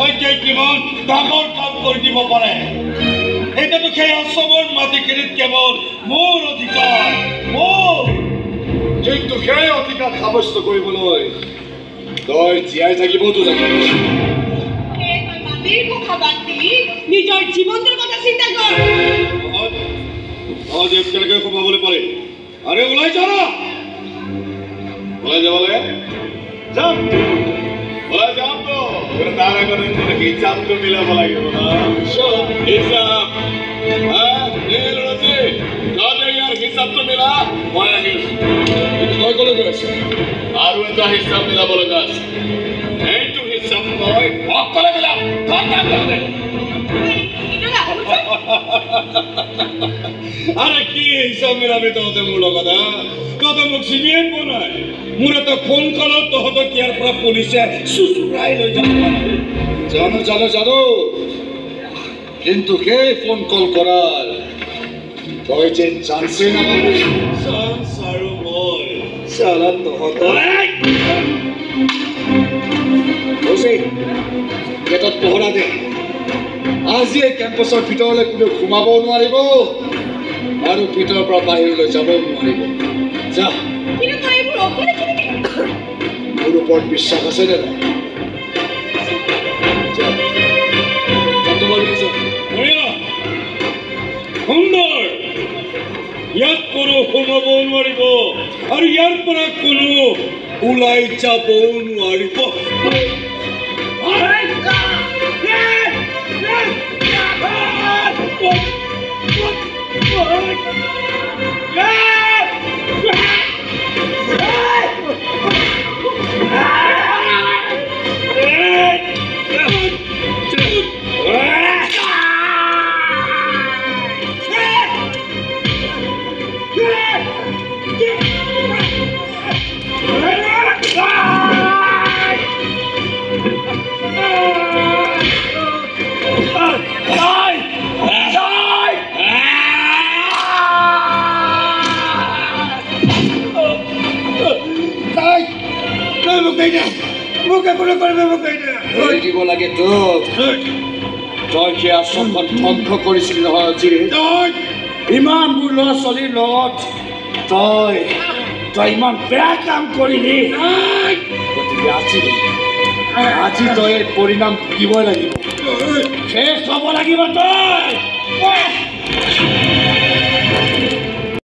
শইকীয়াই কিমান ডাঙৰ কাম কৰি দিব পাৰে এতিয়াতো সেই আশ্ৰমৰ মাটিখিনিত কেৱল মোৰ অধিকাৰ মোৰ কিন্তু সেই অধিকাৰ সাব্যস্ত কৰিবলৈ তই জীয়াই থাকিবতো লাগিব মাটিৰ কথা বাদ দি নিজৰ জীৱনটোৰ কথা চিন্তা কৰ কেনেকৈ সোমাবলৈ পাৰে আৰে ওলাই যা না ওলাই যাব লাগে যাম ওলাই যাম তো তাৰ আগতে হিচাপটো মিলাব লাগিব না হিচাপ ইয়াৰ হিচাপটো মিলা মই আহি আছো তই কলৈ গৈ আছো আৰু এটা হিচাপ মিলাব লগা আছে এইটো হিচাপ মই অকলে মিলাম আরে কি হিসাব মিলাবি তহঁতে মোৰ লগত তহঁতে মোক চিনিয়ে পোৱা নাই মোৰ এটা ফোন কলত তহঁতক ইয়াৰ পৰা পুলিচে চুচুৰাই লৈ যাব জানো কিন্তু সেই ফোন কল কৰাৰ তই যে চান্সেই নাপাবি চান্স আৰু মই চালা তহঁতৰ গেটত পহৰা দে আজি এই কেম্পাছৰ ভিতৰলৈ কোনেও সোমাবও নোৱাৰিব আৰু ভিতৰৰ পৰা বাহিৰলৈ যাবও নোৱাৰিব যা মোৰ ওপৰত বিশ্বাস আছে নে নাই সুন্দৰ ইয়াত কোনো সোমাব নোৱাৰিব আৰু ইয়াৰ পৰা কোনো ওলাই যাবও নোৱাৰিব দিব লাগে তোক তই সেই আশ্ৰমখন ধ্বংস কৰিছিলি নহয় আজি ইমান মোৰ ল'ৰা ছোৱালীৰ লগত তই ইমান বেয়া কাম কৰিলি গতিকে আজি তই এই পৰিণাম ভুগিবই লাগিব শেষ হ'ব লাগিব তই